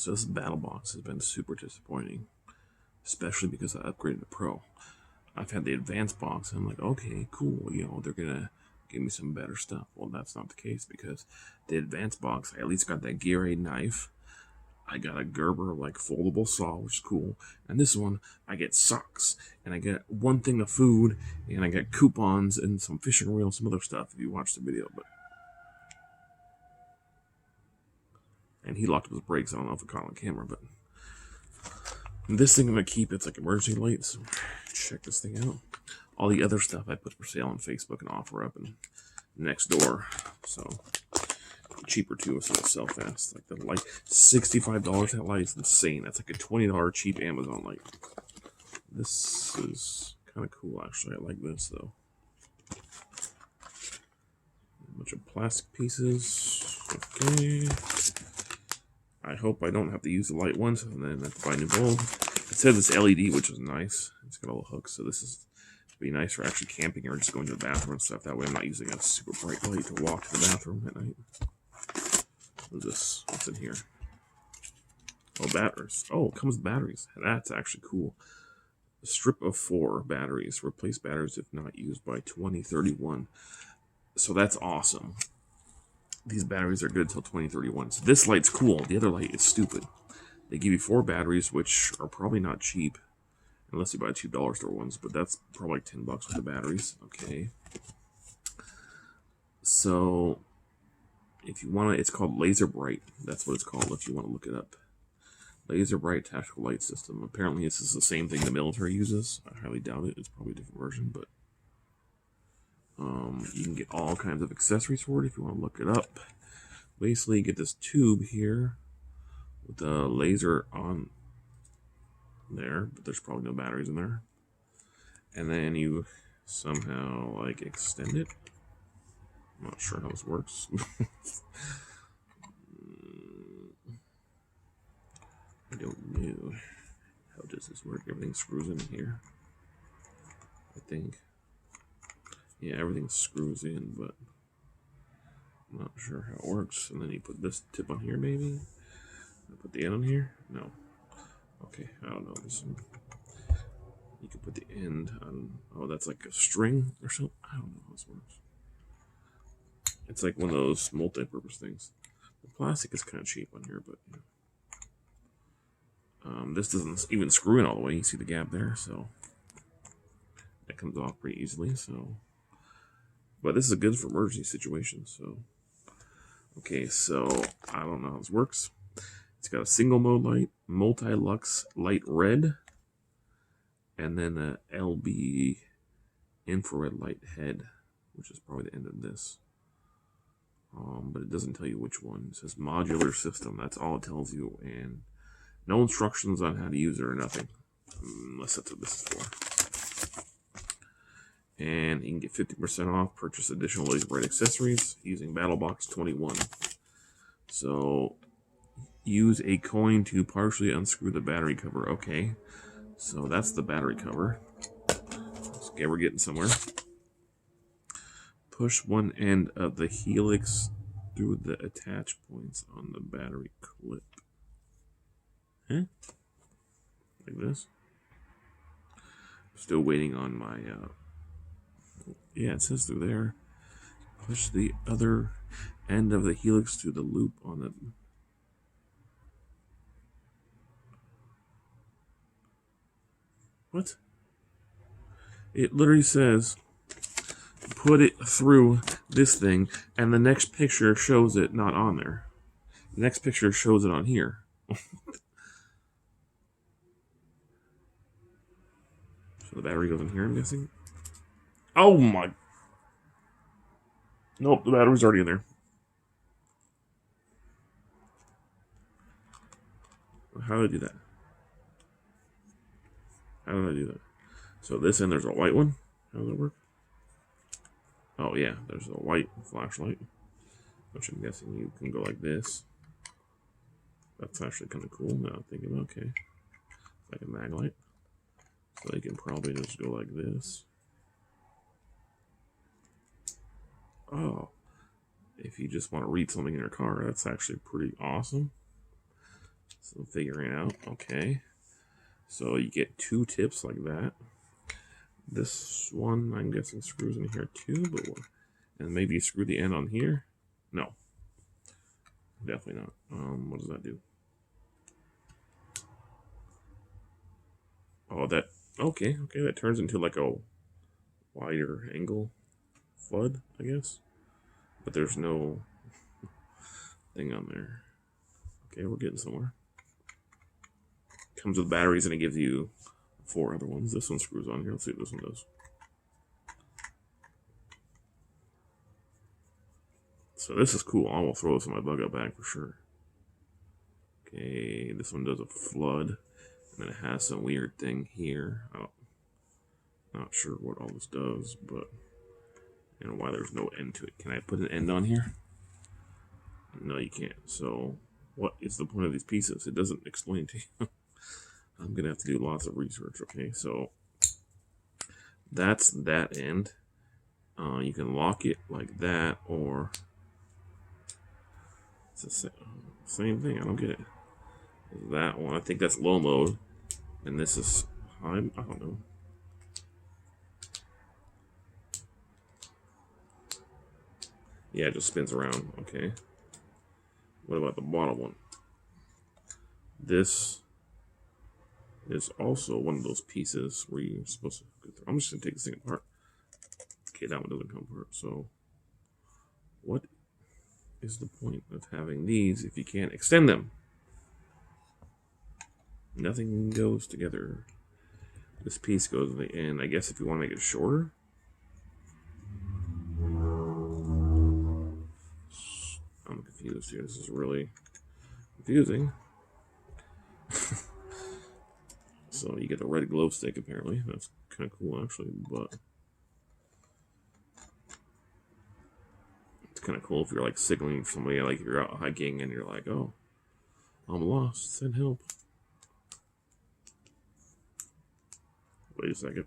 So this BattlBox has been super disappointing, especially because I upgraded to Pro. I've had the Advanced box, and I'm like, okay, cool, you know, they're gonna give me some better stuff. Well, that's not the case, because the Advanced box, I at least got that Gear Aid knife. I got a Gerber, like, foldable saw, which is cool. And this one, I get socks, and I get one thing of food, and I get coupons and some fishing reel, some other stuff, if you watch the video. But and he locked up his brakes. I don't know if it caught on camera, but this thing I'm gonna keep. It's like emergency lights. So check this thing out. All the other stuff I put for sale on Facebook and offer up and next door. So cheaper too, so it'll sell fast. Like the light, $65. That light is insane. That's like a $20 cheap Amazon light. This is kind of cool, actually. I like this though. A bunch of plastic pieces. Okay. I hope I don't have to use the light ones, and then have to buy a new bulb. It says it's LED, which is nice. It's got all the hooks, so this is be nice for actually camping or just going to the bathroom and stuff. That way I'm not using a super bright light to walk to the bathroom at night. What's this? What's in here? Oh, batteries. Oh, it comes with batteries. That's actually cool. A strip of 4 batteries. Replace batteries if not used by 2031. So that's awesome. These batteries are good until 2031. So this light's cool. The other light is stupid. They give you 4 batteries, which are probably not cheap. Unless you buy $2 store ones, but that's probably like $10 with the batteries. Okay. So if you want to, it's called Lazer Bright. That's what it's called if you want to look it up. Lazer Bright Tactical Light System. Apparently this is the same thing the military uses. I highly doubt it. It's probably a different version, but you can get all kinds of accessories for it if you want to look it up. Basically, you get this tube here with the laser on there, but there's probably no batteries in there. And then you somehow like extend it. I'm not sure how this works. I don't know. How does this work? Everything screws in here, I think. Yeah, everything screws in, but I'm not sure how it works. And then you put this tip on here, maybe? Put the end on here? No. Okay, I don't know. This one. You can put the end on. Oh, that's like a string or something. I don't know how this works. It's like one of those multi-purpose things. The plastic is kind of cheap on here, but you know. This doesn't even screw in all the way. You see the gap there, so that comes off pretty easily. So, but this is good for emergency situations. So, okay, so I don't know how this works. It's got a single mode light, multi-lux light red, and then a LB infrared light head, which is probably the end of this. But it doesn't tell you which one. It says modular system. That's all it tells you, and no instructions on how to use it or nothing, unless that's what this is for. And you can get 50% off. Purchase additional Lazer Bright accessories using BattlBox 21. So use a coin to partially unscrew the battery cover. Okay, so that's the battery cover. Okay, we're getting somewhere. Push one end of the helix through the attach points on the battery clip. Huh? Like this. Still waiting on my, yeah, it says through there. Push the other end of the helix through the loop on the... What? It literally says, put it through this thing, and the next picture shows it not on there. The next picture shows it on here. So the battery goes in here, I'm guessing. Oh my... Nope, the battery's already in there. How do I do that? How did I do that? So this end, there's a white one. How does it work? Oh yeah, there's a white flashlight, which I'm guessing you can go like this. That's actually kind of cool. Now I'm thinking, okay, it's like a mag light. So you can probably just go like this. Oh, if you just want to read something in your car, that's actually pretty awesome. So figuring out, okay. So you get 2 tips like that. This one, I'm guessing, screws in here too, but and maybe you screw the end on here. No, definitely not. What does that do? Oh, that okay. That turns into like a wider angle flood, I guess. But there's no thing on there. Okay, we're getting somewhere. Comes with batteries and it gives you 4 other ones. This one screws on here. Let's see what this one does. So this is cool. I will throw this in my bug out bag for sure. Okay, this one does a flood. And then it has some weird thing here. I'm not sure what all this does, but and why there's no end to it. Can I put an end on here? No, you can't. So what is the point of these pieces? It doesn't explain to you. I'm gonna have to do lots of research. Okay, so that's that end. You can lock it like that, or it's the same thing. I don't get it. That one, I think that's low mode, and this is high. I don't know. Yeah, it just spins around. Okay. What about the bottom one? This is also one of those pieces where you're supposed to go through. I'm just gonna take this thing apart. Okay, that one doesn't come apart. So, what is the point of having these if you can't extend them? Nothing goes together. This piece goes to the end. I guess if you want to make it shorter. I'm confused here. This is really confusing. So you get the red glow stick apparently. That's kind of cool actually, but it's kind of cool if you're like signaling for somebody, like if you're out hiking and you're like, oh, I'm lost, send help. Wait a second.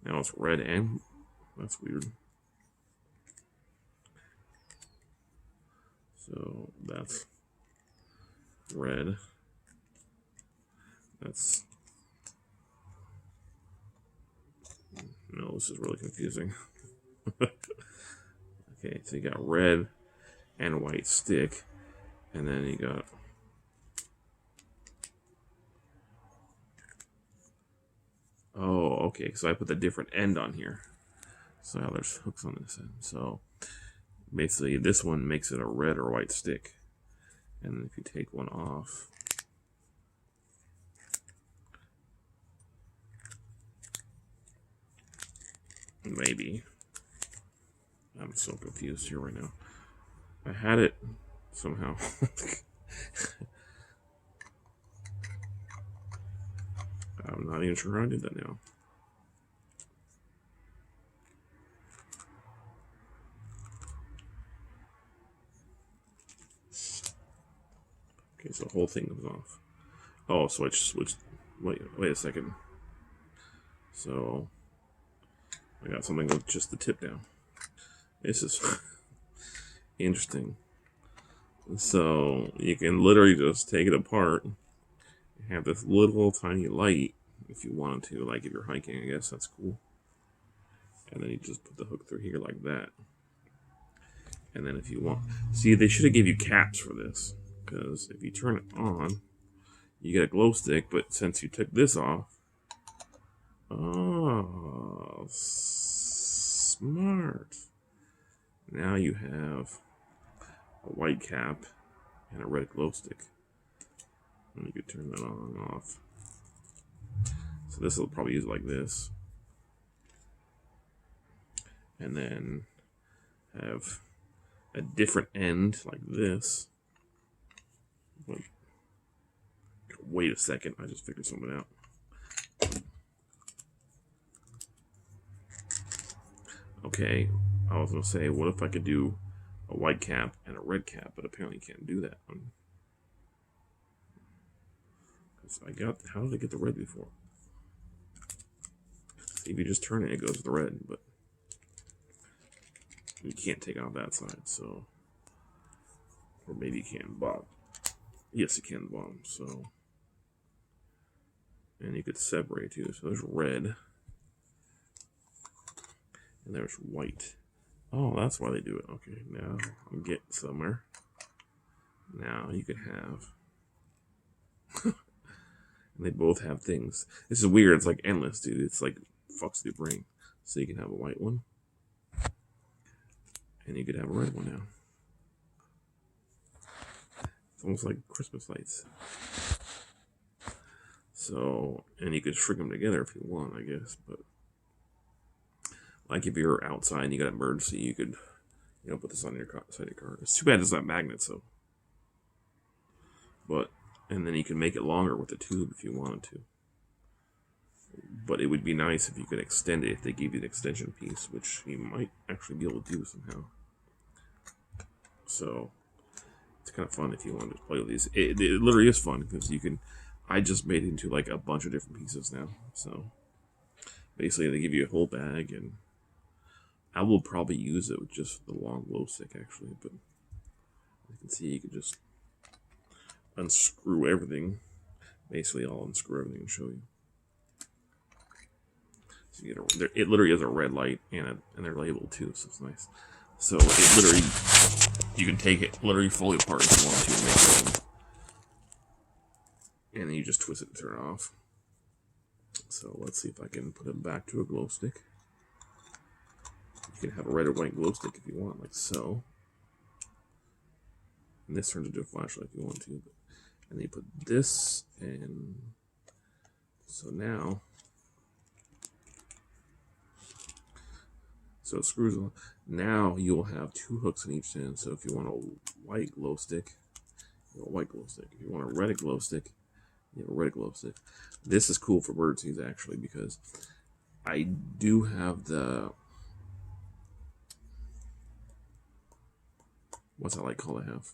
Now it's red and that's weird. So that's red. That's no, this is really confusing. Okay, so you got red and white stick, and then you got okay, so I put the different end on here. So now there's hooks on this end. So basically this one makes it a red or white stick. And if you take one off, maybe. I'm so confused here right now. I had it somehow. I'm not even sure how I did that now. Okay, so the whole thing comes off. Oh, so I switched. Wait a second. So I got something with just the tip down. This is interesting. So you can literally just take it apart and have this little tiny light if you wanted to, like if you're hiking, I guess that's cool. And then you just put the hook through here like that. And then if you want, see, they should have gave you caps for this, because if you turn it on, you get a glow stick, but since you took this off, oh, smart. Now you have a white cap and a red glow stick. And you could turn that on and off. So this will probably use it like this. And then have a different end like this. But wait a second, I just figured something out. Okay, I was gonna say, what if I could do a white cap and a red cap, but apparently you can't do that one. How did I get the red before? See, if you just turn it, it goes to the red, but you can't take out that side, so, or maybe you can, but Yes, you can the bottom. So, and you could separate too. So there's red, and there's white. Oh, that's why they do it. Okay, now I'm getting somewhere. Now you could have. And they both have things. This is weird. It's like endless, dude. It's like fucks the brain. So you can have a white one, and you could have a red one now. It's almost like Christmas lights. So, and you could shrink them together if you want, I guess. But like if you're outside and you got an emergency, you could, put this on your side of your car. It's too bad it's not magnets, though. But, and then you can make it longer with the tube if you wanted to. But it would be nice if you could extend it if they gave you an extension piece, which you might actually be able to do somehow. So, it's kind of fun if you want to play with these. It literally is fun because you can. I just made it into like a bunch of different pieces now. So, basically, they give you a whole bag, and I will probably use it with just the long glow stick actually. But you can see you can just unscrew everything. Basically, I'll unscrew everything and show you. So you get it literally has a red light and they're labeled too, so it's nice. So it literally, you can take it literally fully apart if you want to and make it own. And then you just twist it and turn it off. So let's see if I can put it back to a glow stick. You can have a red or white glow stick if you want, like so. And this turns into a flashlight if you want to. And then you put this, and so now, so it screws on. Now you'll have two hooks in each end. So if you want a white glow stick, you have a white glow stick. If you want a red glow stick, you have a red glow stick. This is cool for emergencies actually because I do have the, what's that light called I have?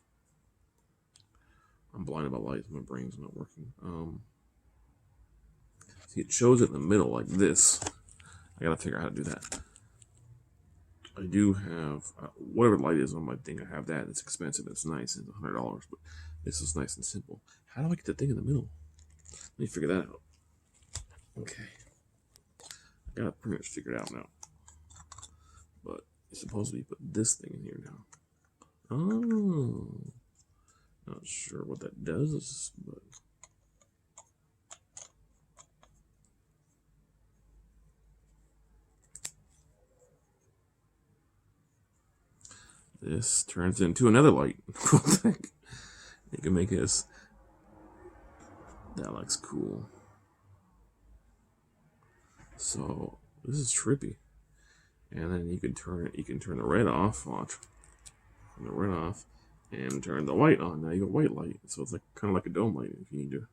I'm blind about lights. My brain's not working. See, it shows it in the middle like this. I gotta figure out how to do that. I do have whatever light is on my thing. I have that. It's expensive. It's nice. It's $100, but this is nice and simple. How do I get the thing in the middle? Let me figure that out. Okay, I got it pretty much figured out now. But it's supposed to be put this thing in here now. Oh, not sure what that does, but this turns into another light. You can make this. That looks cool. So this is trippy. And then you can turn it. You can turn the red off. Watch. Turn the red off, and turn the white on. Now you got white light. So it's like kind of like a dome light. If you need to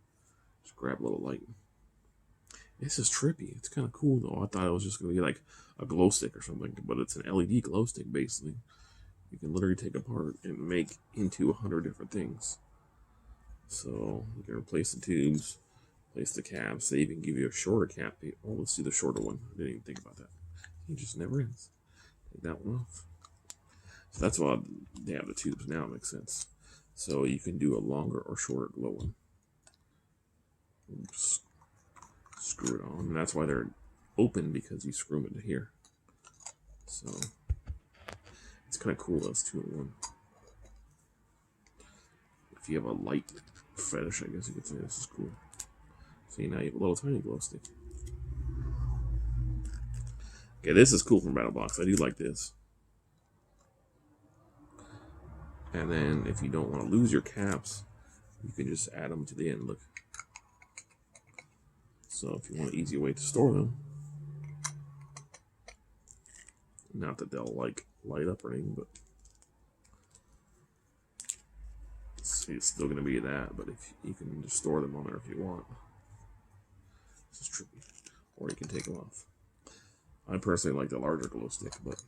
just grab a little light. This is trippy. It's kind of cool though. I thought it was just gonna be like a glow stick or something, but it's an LED glow stick basically. You can literally take apart and make into 100 different things. So you can replace the tubes, replace the caps. They even give you a shorter cap. Oh, let's see the shorter one. I didn't even think about that. It just never ends. Take that one off. So that's why they have the tubes now. It makes sense. So you can do a longer or shorter glow one. Oops. Screw it on. And that's why they're open, because you screw them into here. So it's kind of cool. That's 2 in 1. If you have a light fetish, I guess you could say this is cool. See, now you have a little tiny glow stick. Okay, this is cool from BattlBox. I do like this. And then if you don't want to lose your caps, you can just add them to the end. Look. So if you want an easy way to store them, not that they'll like light up or anything, but see, it's still going to be that. But if you can just store them on there if you want. This is tricky. Or you can take them off. I personally like the larger glow stick, but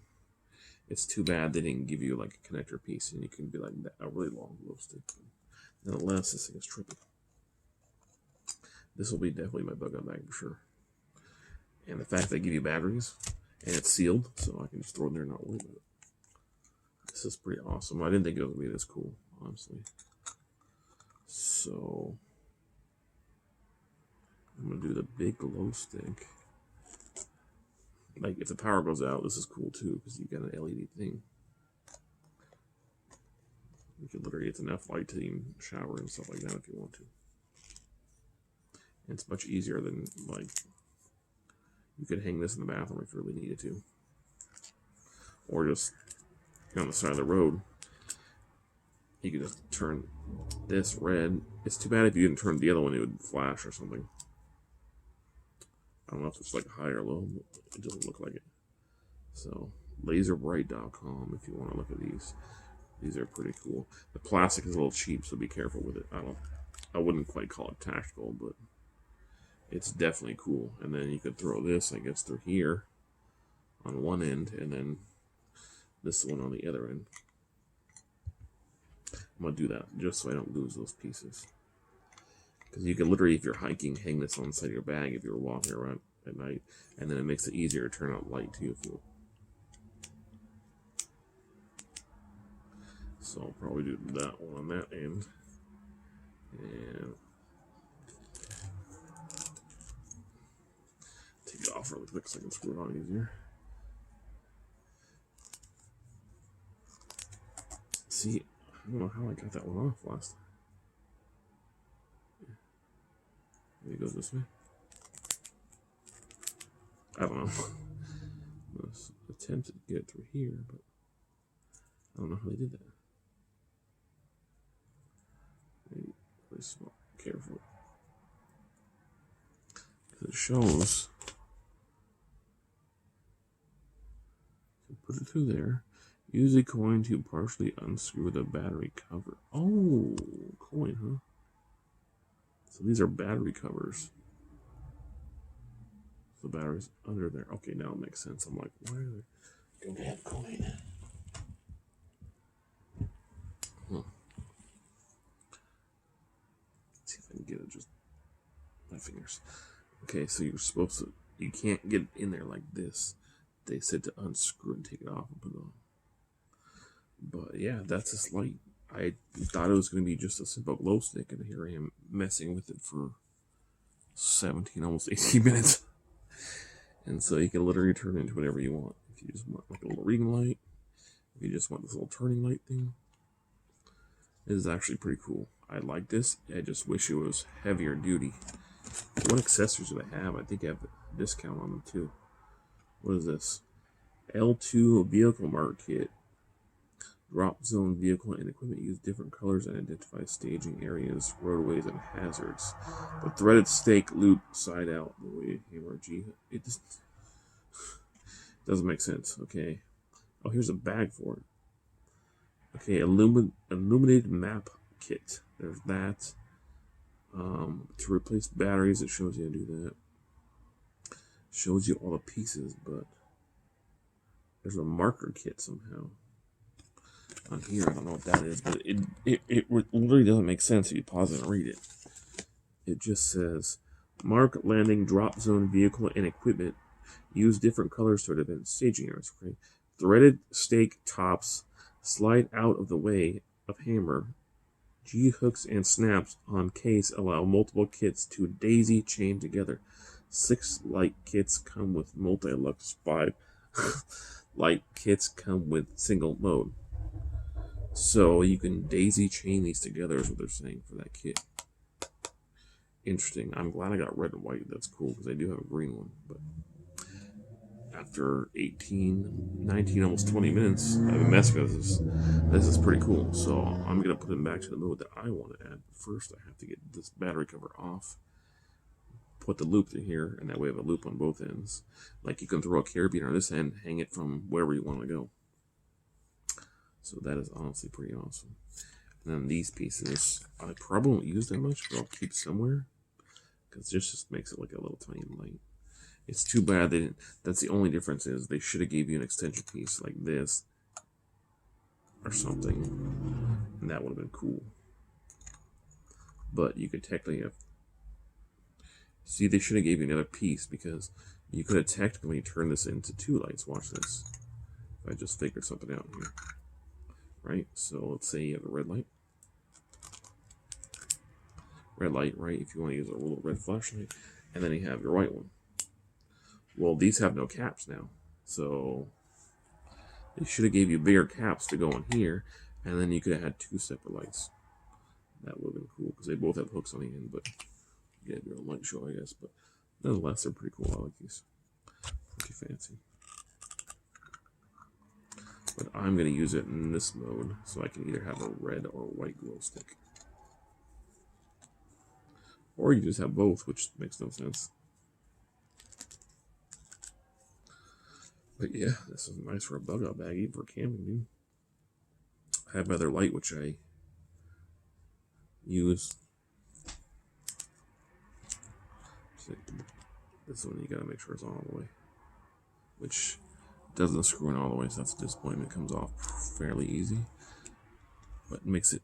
it's too bad they didn't give you like a connector piece, and you can be like a really long glow stick. But nonetheless, this thing is trippy. This will be definitely my bug out bag for sure. And the fact they give you batteries, and it's sealed, so I can just throw it in there and not worry about it. This is pretty awesome. I didn't think it was going to be this cool, honestly. So I'm gonna do the big glow stick. Like if the power goes out, this is cool too because you got an LED thing. You can literally, it's enough light to even shower and stuff like that if you want to. And it's much easier than, like, you could hang this in the bathroom if you really needed to. Or just on the side of the road. You could just turn this red. It's too bad if you didn't turn the other one, it would flash or something. I don't know if it's like high or low, but it doesn't look like it. So, laserbright.com if you want to look at these. These are pretty cool. The plastic is a little cheap, so be careful with it. I wouldn't quite call it tactical, but it's definitely cool. And then you could throw this, I guess, through here on one end, and then this one on the other end. I'm going to do that just so I don't lose those pieces. Because you can literally, if you're hiking, hang this on the side of your bag if you're walking around at night. And then it makes it easier to turn out light too. If you So I'll probably do that one on that end. And take it off really quick so I can screw it on easier. See, I don't know how I got that one off last time. Maybe it goes this way. I don't know. Let's attempt to get it through here, but I don't know how they did that. Maybe really small, careful. Because it shows. So put it through there. Use a coin to partially unscrew the battery cover. Oh, coin, huh? So these are battery covers. The battery's under there. Okay, now it makes sense. I'm like, why are they going to have coin? Huh. Let's see if I can get it just my fingers. Okay, so you're supposed to, you can't get it in there like this. They said to unscrew and take it off and put it on. But yeah, that's this light. I thought it was going to be just a simple glow stick, and here I am messing with it for 17, almost 18 minutes. And so you can literally turn it into whatever you want. If you just want like a little reading light, if you just want this little turning light thing. This is actually pretty cool. I like this. I just wish it was heavier duty. What accessories do they have? I think I have a discount on them too. What is this? L2 vehicle mark kit. Drop zone vehicle and equipment use different colors and identify staging areas, roadways, and hazards. The threaded stake loop side out. The way HMRG. It just doesn't make sense. Okay. Oh, here's a bag for it. Okay, illuminated map kit. There's that. To replace batteries, it shows you how to do that. Shows you all the pieces, but there's a marker kit somehow. On here, I don't know what that is, but it literally doesn't make sense if you pause it and read it. It just says, mark landing drop zone vehicle and equipment. Use different colors to event staging areas. Okay? Threaded stake tops slide out of the way of hammer. G hooks and snaps on case allow multiple kits to daisy chain together. 6 light kits come with multi-lux. 5 light kits come with single mode. So you can daisy chain these together is what they're saying for that kit. Interesting. I'm glad I got red and white. That's cool because I do have a green one. But after 18, 19, almost 20 minutes, I've been messing with this. This is pretty cool. So I'm going to put it back to the mode that I want to add. First, I have to get this battery cover off. Put the loop in here, and that way I have a loop on both ends. Like you can throw a carabiner on this end, hang it from wherever you want to go. So that is honestly pretty awesome. And then these pieces, I probably won't use that much, but I'll keep somewhere. Because this just makes it like a little tiny light. It's too bad they didn't. That's the only difference is they should have gave you an extension piece like this. Or something. And that would have been cool. But you could technically have. See, they should have gave you another piece because you could have technically turned this into 2 lights. Watch this. If I just figure something out here. Right, so let's say you have a red light. red light, right? If you want to use a little red flashlight, and then you have your white one. Well, these have no caps now, so they should have gave you bigger caps to go in here, and then you could have had 2 separate lights. That would have been cool because they both have hooks on the end, but you have your own light show, I guess. But nonetheless, they're pretty cool. I like these. Pretty fancy. But I'm going to use it in this mode, so I can either have a red or white glow stick. Or you just have both, which makes no sense. But yeah, this is nice for a bug out bag, even for camping, dude. I have my other light, which I use. This one, you gotta make sure it's on all the way. Which doesn't screw in all the way, so that's a disappointment. It comes off fairly easy. But it makes it...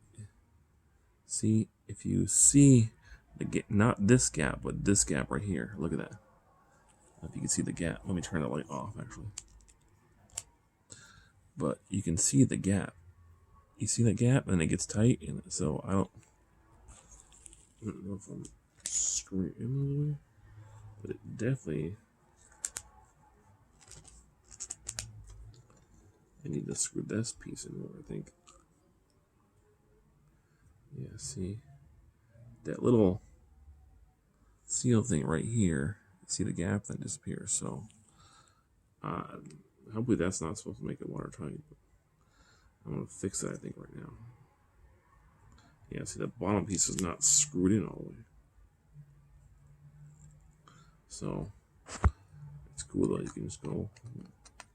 See, if you see the gap, not this gap, but this gap right here. Look at that. If you can see the gap. Let me turn the light off, actually. But you can see the gap. You see that gap, and it gets tight, and so I don't know if I'm screwing it in all the way, but it definitely. I need to screw this piece in more, I think. Yeah, see that little seal thing right here. See the gap that disappears. So hopefully that's not supposed to make it watertight. But I'm gonna fix that, I think, right now. Yeah, see the bottom piece is not screwed in all the way. So it's cool though. You can just go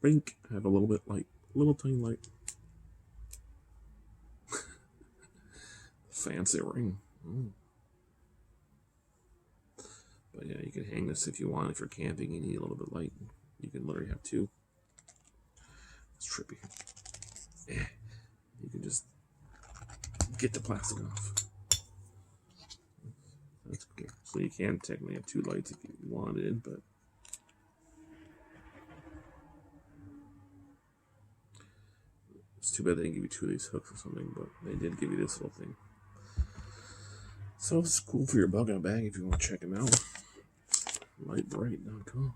blink, have a little bit light, little tiny light. Fancy ring. But yeah, you can hang this if you want. If you're camping, you need a little bit of light. You can literally have 2. It's trippy. You can just get the plastic off. That's cool. So you can technically have 2 lights if you wanted, but it's too bad they didn't give you 2 of these hooks or something, but they did give you this little thing. So it's cool for your bug out bag if you want to check them out. Lightbright.com.